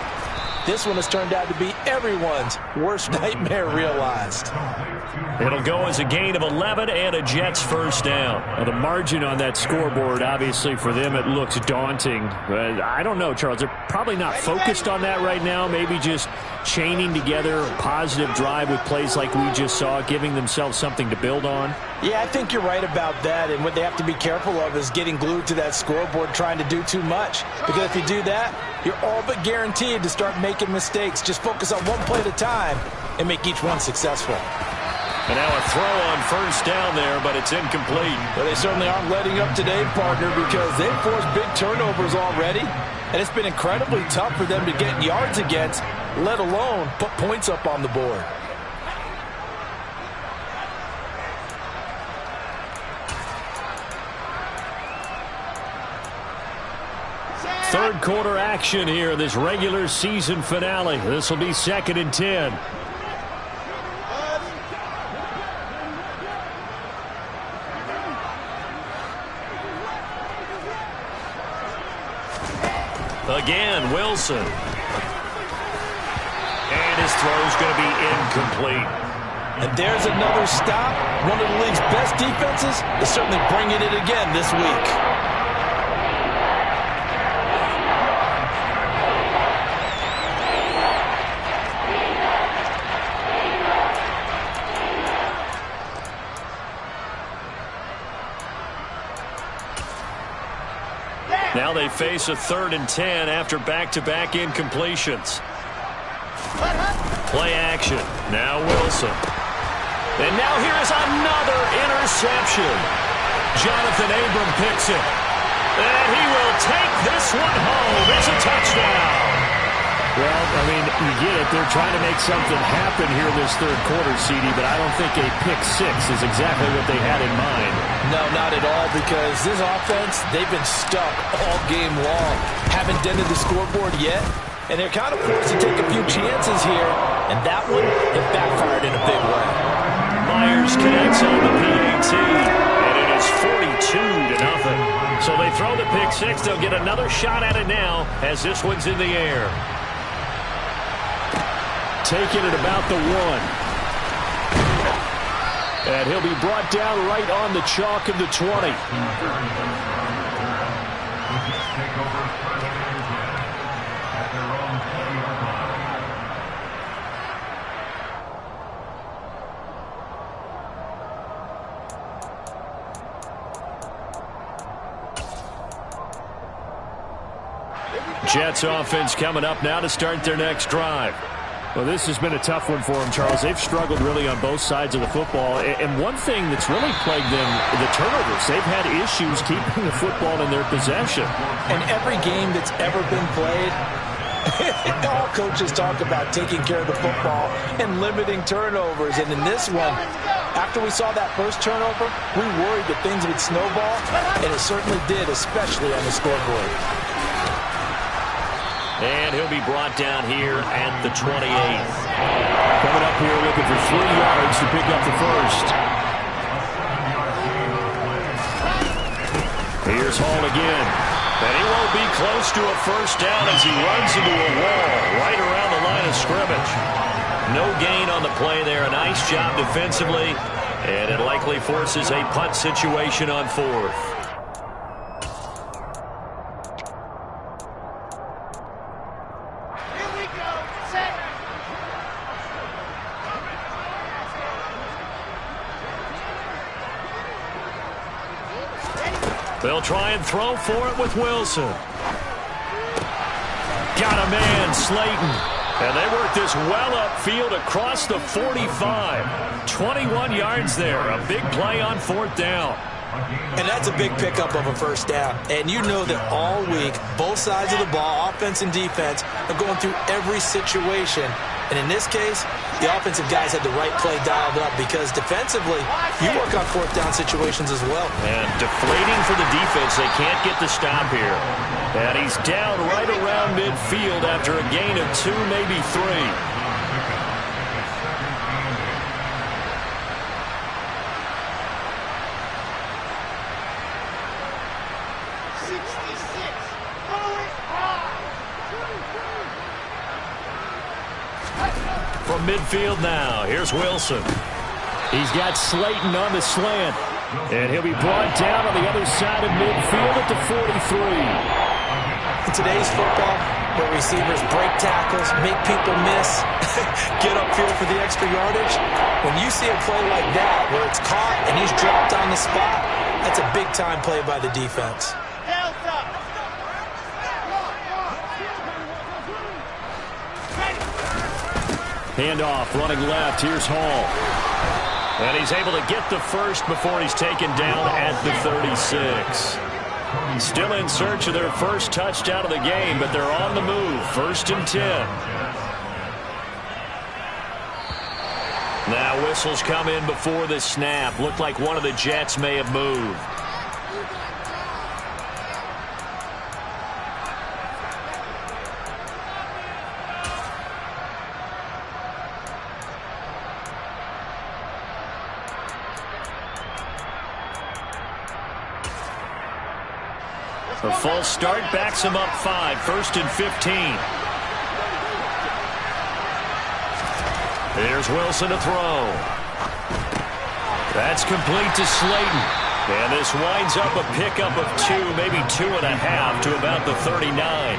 This one has turned out to be everyone's worst nightmare realized. It'll go as a gain of 11 and a Jets first down. Now, the margin on that scoreboard, obviously, for them, it looks daunting. But I don't know, Charles. They're probably not focused on that right now. Maybe just chaining together a positive drive with plays like we just saw, giving themselves something to build on. Yeah, I think you're right about that. And what they have to be careful of is getting glued to that scoreboard trying to do too much. Because if you do that, you're all but guaranteed to start making mistakes. Just focus on one play at a time and make each one successful. And now a throw on first down there, but it's incomplete. But they certainly aren't letting up today, partner, because they've forced big turnovers already. And it's been incredibly tough for them to get yards against, let alone put points up on the board. Third quarter action here, this regular season finale. This will be 2nd and 10. Again, Wilson. And his throw's going to be incomplete. And there's another stop. One of the league's best defenses is certainly bringing it again this week. Now they face a 3rd and 10 after back-to-back incompletions. Play action. Now Wilson. And now here is another interception. Jonathan Abram picks it. And he will take this one home. It's a touchdown. Well, I mean, you get it. They're trying to make something happen here this third quarter, CD, but I don't think a pick six is exactly what they had in mind. No, not at all, because this offense, they've been stuck all game long. Haven't dented the scoreboard yet, and they're kind of forced to take a few chances here, and that one, it backfired in a big way. Myers connects on the PAT, and it is 42-0. So they throw the pick six. They'll get another shot at it now as this one's in the air. Taking it about the 1. And he'll be brought down right on the chalk of the 20. Jets offense coming up now to start their next drive. Well, this has been a tough one for them, Charles. They've struggled really on both sides of the football. And one thing that's really plagued them, the turnovers. They've had issues keeping the football in their possession. And every game that's ever been played, all coaches talk about taking care of the football and limiting turnovers. And in this one, after we saw that first turnover, we worried that things would snowball, and it certainly did, especially on the scoreboard. And he'll be brought down here at the 28. Coming up here looking for 3 yards to pick up the first. Here's Hall again. And he won't be close to a first down as he runs into a wall right around the line of scrimmage. No gain on the play there. A nice job defensively. And it likely forces a punt situation on 4th. They'll try and throw for it with Wilson. Got a man, Slayton. And they work this well upfield across the 45. 21 yards there. A big play on 4th down. And that's a big pickup of a first down. And you know that all week, both sides of the ball, offense and defense, are going through every situation. And in this case, the offensive guys had the right play dialed up because defensively, you work on 4th down situations as well. And deflating for the defense. They can't get the stop here. And he's down right around midfield after a gain of 2, maybe 3. From midfield now, here's Wilson. He's got Slayton on the slant. And he'll be brought down on the other side of midfield at the 43. In today's football, where receivers break tackles, make people miss, get upfield for the extra yardage, when you see a play like that where it's caught and he's dropped on the spot, that's a big-time play by the defense. Handoff, running left. Here's Hall. And he's able to get the first before he's taken down at the 36. Still in search of their first touchdown of the game, but they're on the move. 1st and 10. Now whistles come in before the snap. Looked like one of the Jets may have moved. A false start backs him up 5. 1st and 15. Here's Wilson to throw. That's complete to Slayton. And this winds up a pickup of 2, maybe 2.5 to about the 39.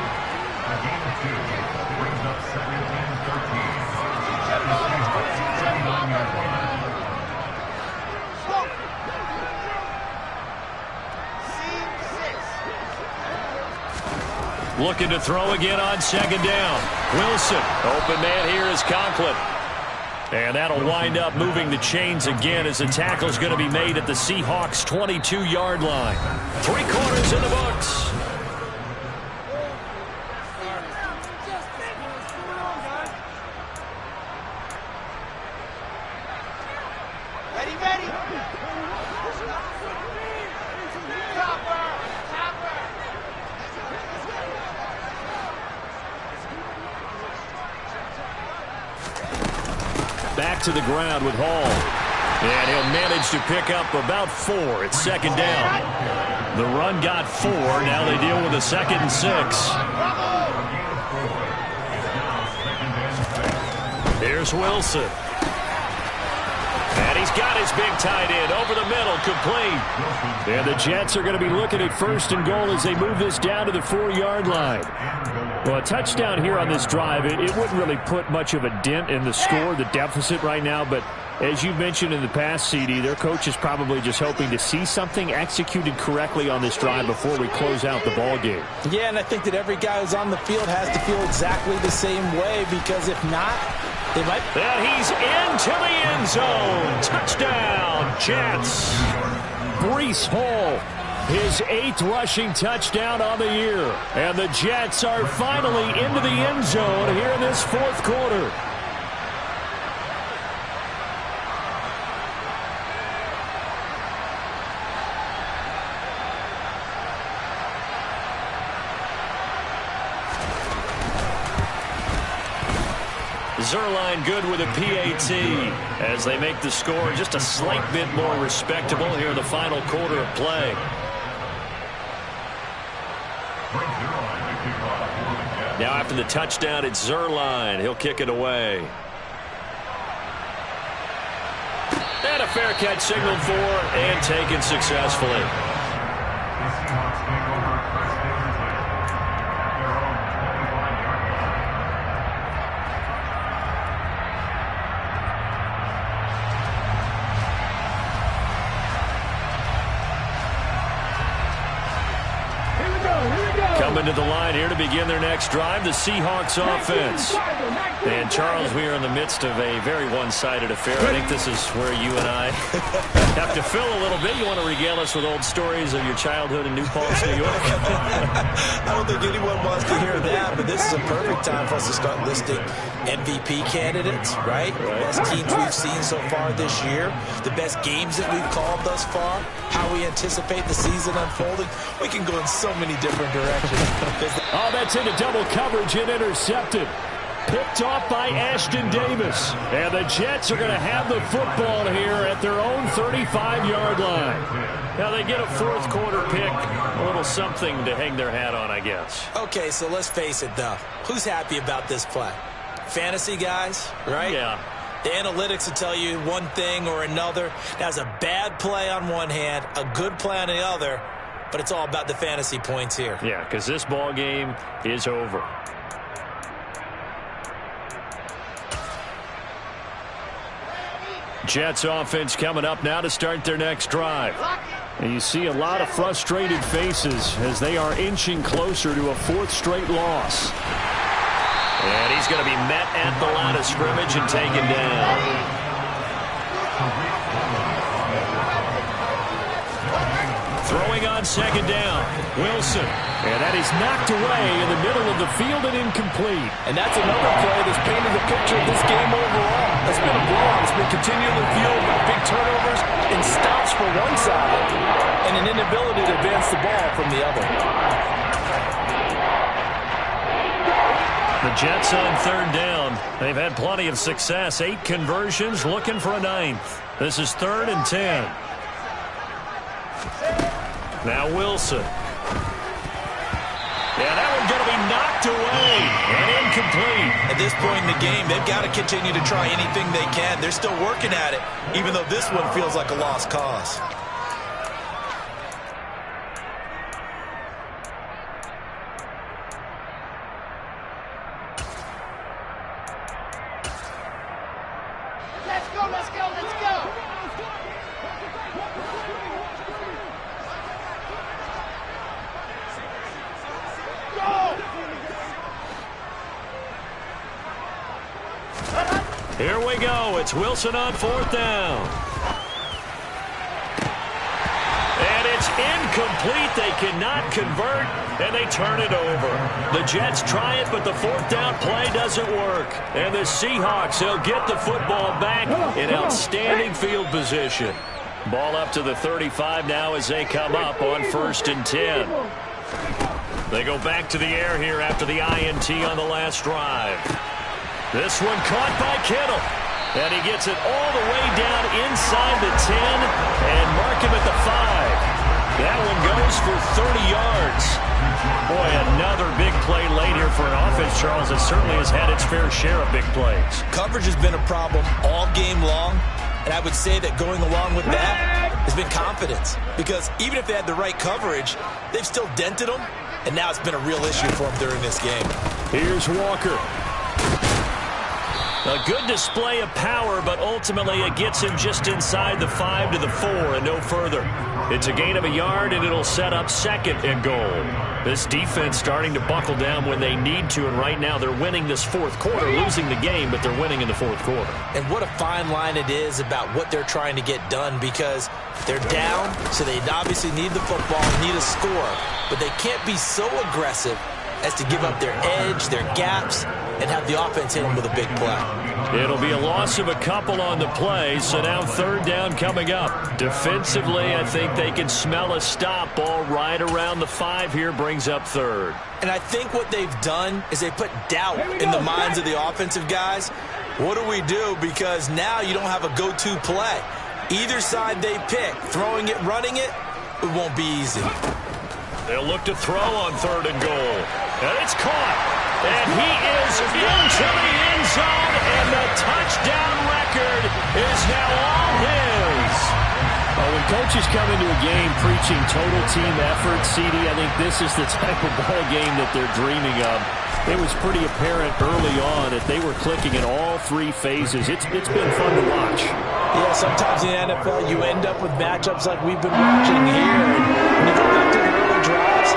Looking to throw again on second down. Wilson. Open man here is Conklin. And that'll wind up moving the chains again as the tackle is going to be made at the Seahawks' 22-yard line. 3 quarters in the books. Back to the ground with Hall. And he'll manage to pick up about 4. It's second down. The run got 4. Now they deal with a 2nd and 6. Here's Wilson. And he's got his big tight end over the middle, complete. And the Jets are going to be looking at 1st and goal as they move this down to the 4-yard line. Well, a touchdown here on this drive, it wouldn't really put much of a dent in the score, the deficit right now. But as you mentioned in the past, CD, their coach is probably just hoping to see something executed correctly on this drive before we close out the ball game. Yeah, and I think that every guy who's on the field has to feel exactly the same way, because if not, they might. And he's into the end zone. Touchdown, Jets. Breece Hall. His 8th rushing touchdown on the year. And the Jets are finally into the end zone here in this 4th quarter. Zerline good with a PAT as they make the score just a slight bit more respectable here in the final quarter of play. Now after the touchdown, it's Zerline. He'll kick it away. And a fair catch signaled for and taken successfully. Coming to the line here to begin their next drive, the Seahawks offense. And Charles, we are in the midst of a very one-sided affair. I think this is where you and I have to fill a little bit. You want to regale us with old stories of your childhood in New Paltz, New York? I don't think anyone wants to hear that, but this is a perfect time for us to start listing MVP candidates, right? Best teams we've seen so far this year, the best games that we've called thus far, how we anticipate the season unfolding. We can go in so many different directions. Oh, that's into double coverage and intercepted. Picked off by Ashton Davis. And the Jets are going to have the football here at their own 35-yard line. Now they get a 4th quarter pick, a little something to hang their hat on, I guess. Okay, so let's face it, though. Who's happy about this play? Fantasy guys, right? Yeah. The analytics will tell you one thing or another. That's a bad play on one hand, a good play on the other, but it's all about the fantasy points here. Yeah, because this ball game is over. Jets offense coming up now to start their next drive. And you see a lot of frustrated faces as they are inching closer to a 4th straight loss. And he's going to be met at the line of scrimmage and taken down. Throwing on second down, Wilson. And that is knocked away in the middle of the field and incomplete. And that's another play that's painted the picture of this game overall. It's been a blowout. It's been continually fueled by big turnovers and stops for one side and an inability to advance the ball from the other. The Jets on 3rd down. They've had plenty of success. 8 conversions, looking for a 9th. This is 3rd and 10. Now Wilson. Yeah, that one's going to be knocked away and incomplete. At this point in the game, they've got to continue to try anything they can. They're still working at it, even though this one feels like a lost cause. Let's go, let's go, let's go! Go! Here we go. It's Wilson on 4th down. And it's incomplete. They cannot convert, and they turn it over. The Jets try it, but the 4th down play doesn't work. And the Seahawks, they'll get the football back in outstanding field position. Ball up to the 35 now as they come up on 1st and 10. They go back to the air here after the INT on the last drive. This one caught by Kittle. And he gets it all the way down inside the 10 and mark him at the 5. That one goes for 30 yards. Boy, another big play late here for an offense, Charles, that certainly has had its fair share of big plays. Coverage has been a problem all game long, and I would say that going along with that has been confidence. Because even if they had the right coverage, they've still dented them, and now it's been a real issue for them during this game. Here's Walker. A good display of power, but ultimately it gets him just inside the 5 to the 4 and no further. It's a gain of a yard, and it'll set up 2nd and goal. This defense starting to buckle down when they need to, and right now they're winning this 4th quarter, losing the game, but they're winning in the 4th quarter. And what a fine line it is about what they're trying to get done, because they're down, so they obviously need the football, need a score, but they can't be so aggressive as to give up their edge, their gaps, and have the offense hit them with a big play. It'll be a loss of a couple on the play, so now 3rd down coming up. Defensively, I think they can smell a stop. Ball right around the 5 here brings up 3rd. And I think what they've done is they put doubt in the minds of the offensive guys. What do we do? Because now you don't have a go-to play. Either side they pick, throwing it, running it, it won't be easy. They'll look to throw on 3rd and goal. And it's caught. And he is into the end zone, and the touchdown record is now all his. When coaches come into a game preaching total team effort, CD, I think this is the type of ball game that they're dreaming of. It was pretty apparent early on that they were clicking in all 3 phases. It's been fun to watch. Yeah, sometimes in the NFL you end up with matchups like we've been watching here. When you go back to the early drives,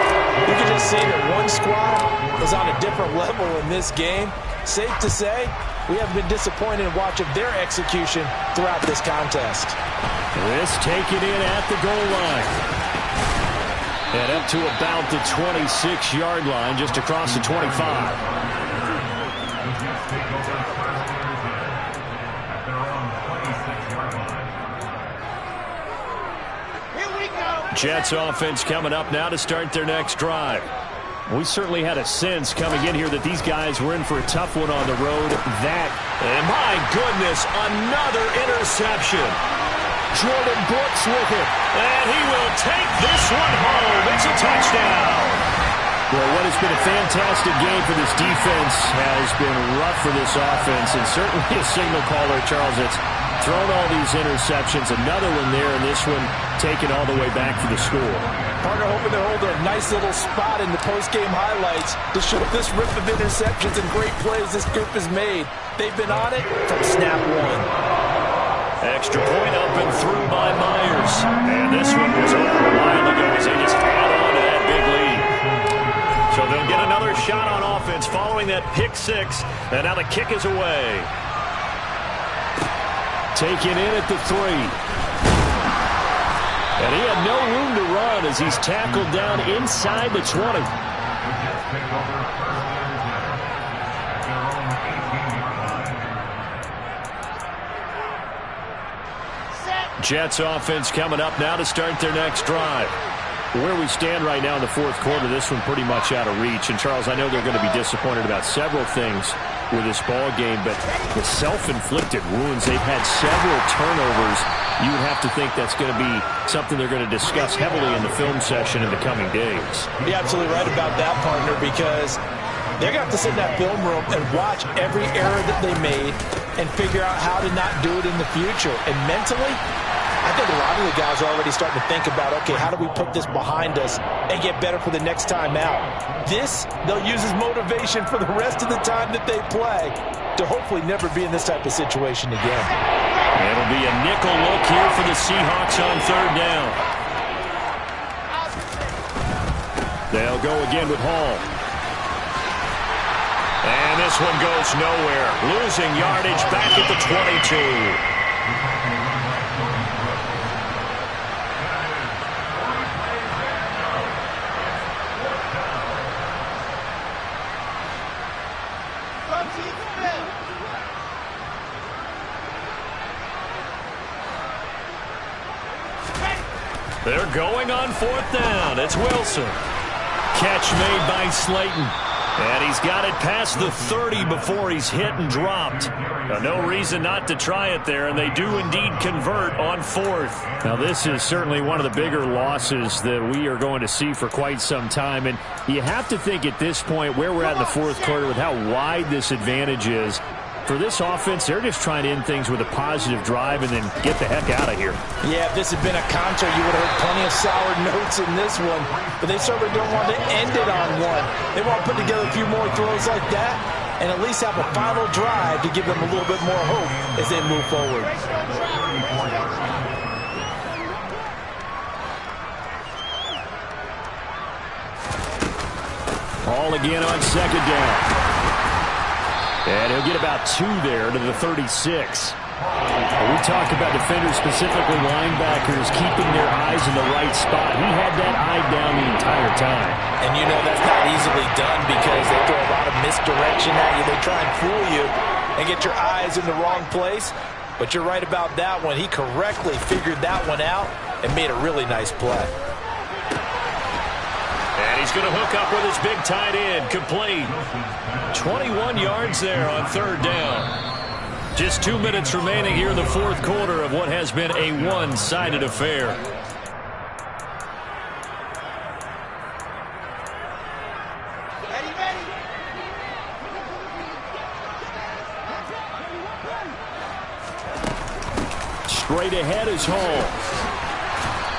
you can just see that one squad is on a different level in this game. Safe to say, we haven't been disappointed in watching their execution throughout this contest. This taken in at the goal line. And up to about the 26-yard line, just across the 25. Jets offense coming up now to start their next drive. We certainly had a sense coming in here that these guys were in for a tough one on the road. And my goodness, another interception. Jordan Brooks with it, and he will take this one home. It's a touchdown. Well, what has been a fantastic game for this defense has been rough for this offense, and certainly a signal caller, Charles, that's thrown all these interceptions. Another one there, and this one taken all the way back for the score. Partner hoping they're holding a nice little spot in the post-game highlights to show this rip of interceptions and great plays this group has made. They've been on it from snap one. Extra point up and through by Myers. And this one was over a while ago as they just add on to that big lead. So they'll get another shot on offense following that pick 6. And now the kick is away. Taken in at the 3. And he had no room to run as he's tackled down inside the 20. Jets offense coming up now to start their next drive. Where we stand right now in the 4th quarter, this one pretty much out of reach. And, Charles, I know they're going to be disappointed about several things with this ball game, but the self-inflicted wounds, they've had several turnovers. You would have to think that's going to be something they're going to discuss heavily in the film session in the coming days. You're absolutely right about that, partner, because they're going to have to sit in that film room and watch every error that they made and figure out how to not do it in the future. And mentally, I think a lot of the guys are already starting to think about, okay, how do we put this behind us and get better for the next time out? This, they'll use as motivation for the rest of the time that they play to hopefully never be in this type of situation again. It'll be a nickel look here for the Seahawks on 3rd down. They'll go again with Hall. And this one goes nowhere. Losing yardage back at the 22. They're going on 4th down. It's Wilson. Catch made by Slayton. And he's got it past the 30 before he's hit and dropped. No reason not to try it there, and they do indeed convert on 4th. Now, this is certainly one of the bigger losses that we are going to see for quite some time. And you have to think at this point where we're at in the 4th quarter with how wide this advantage is. For this offense, they're just trying to end things with a positive drive and then get the heck out of here. Yeah, if this had been a counter, you would have heard plenty of sour notes in this one. But they certainly don't want to end it on one. They want to put together a few more throws like that and at least have a final drive to give them a little bit more hope as they move forward. Ball again on 2nd down. And he'll get about 2 there to the 36. We talk about defenders, specifically linebackers, keeping their eyes in the right spot. He had that eye down the entire time. And you know that's not easily done because they throw a lot of misdirection at you. They try and fool you and get your eyes in the wrong place. But you're right about that one. He correctly figured that one out and made a really nice play. And he's going to hook up with his big tight end, complete. 21 yards there on 3rd down. Just 2 minutes remaining here in the 4th quarter of what has been a one-sided affair. Ready. Straight ahead is Hall.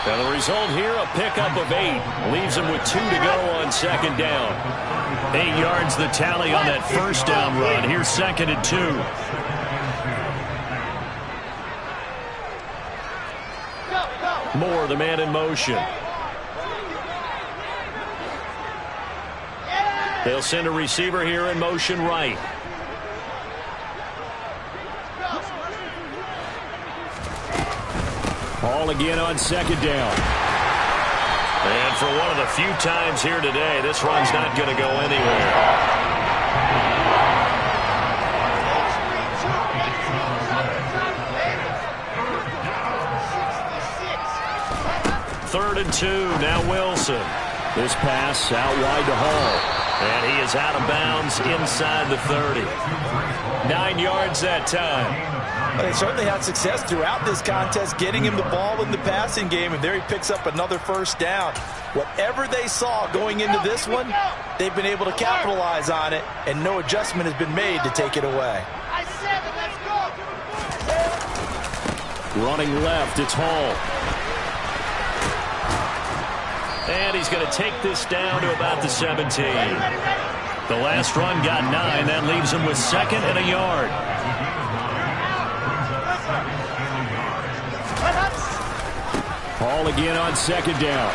And the result here, a pickup of 8. Leaves him with 2 to go on 2nd down. 8 yards the tally on that 1st down run. Here's 2nd and 2. Moore, the man in motion. They'll send a receiver here in motion right. Ball again on 2nd down. And for one of the few times here today, this run's not going to go anywhere. 3rd and 2, now Wilson. This pass out wide to Hall. And he is out of bounds inside the 30. 9 yards that time. They certainly had success throughout this contest getting him the ball in the passing game, and there he picks up another 1st down. Whatever they saw going into this one, they've been able to capitalize on it, and no adjustment has been made to take it away. Let's go. Running left, it's Hall. And he's going to take this down to about the 17. The last run got 9. That leaves him with 2nd and a yard. Ball again on 2nd down.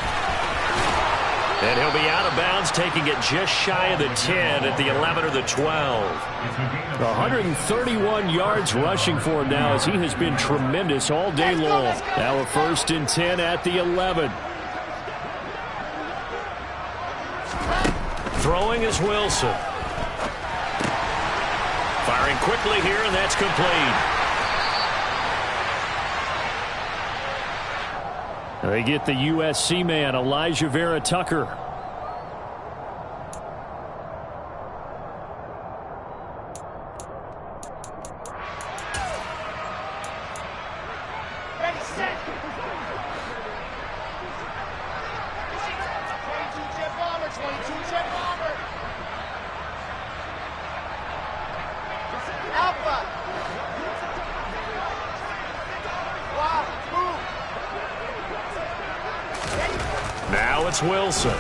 And he'll be out of bounds, taking it just shy of the 10 at the 11 or the 12. 131 yards rushing for him now as he has been tremendous all day long. Now a 1st and 10 at the 11. Throwing is Wilson. Firing quickly here, and that's complete. They get the USC man, Elijah Vera Tucker. Ready, set. 22 jet bomber, 22 jet bomber. Alpha. Wow, move. Now it's Wilson.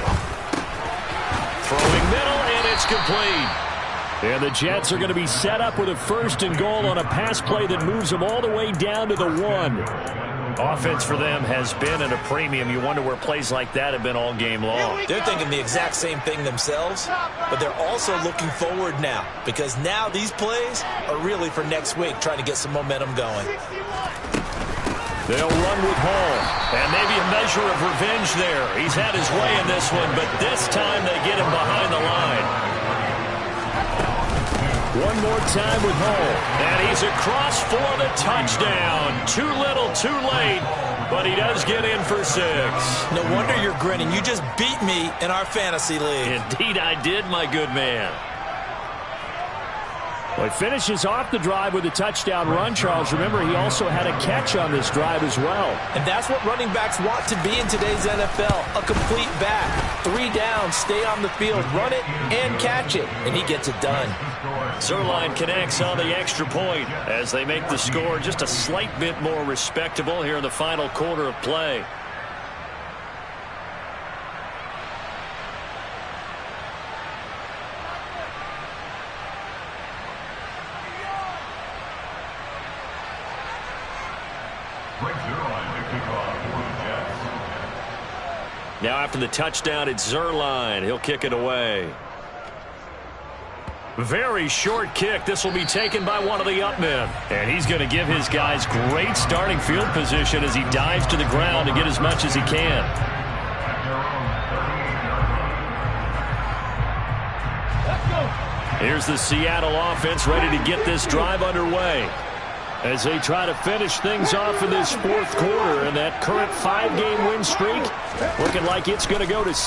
Throwing middle, and it's complete. And the Jets are going to be set up with a 1st and goal on a pass play that moves them all the way down to the 1. Offense for them has been at a premium. You wonder where plays like that have been all game long. They're thinking the exact same thing themselves, but they're also looking forward now because now these plays are really for next week, trying to get some momentum going. They'll run with Hall, and maybe a measure of revenge there. He's had his way in this one, but this time they get him behind the line. One more time with Hall, and he's across for the touchdown. Too little, too late, but he does get in for 6. No wonder you're grinning. You just beat me in our fantasy league. Indeed I did, my good man. Well, he finishes off the drive with a touchdown run, Charles. Remember, he also had a catch on this drive as well. And that's what running backs want to be in today's NFL, a complete back. 3 downs, stay on the field, run it, and catch it, and he gets it done. Zuerlein connects on the extra point as they make the score just a slight bit more respectable here in the final quarter of play. Now after the touchdown, it's Zuerlein. He'll kick it away. Very short kick. This will be taken by one of the up men. And he's going to give his guys great starting field position as he dives to the ground to get as much as he can. Here's the Seattle offense ready to get this drive underway as they try to finish things off in this 4th quarter, and that current 5-game win streak looking like it's going to go to 6.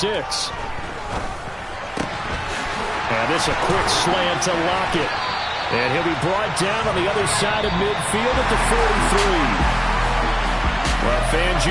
And this a quick slant to Lockett, and he'll be brought down on the other side of midfield at the 43. Well, fans,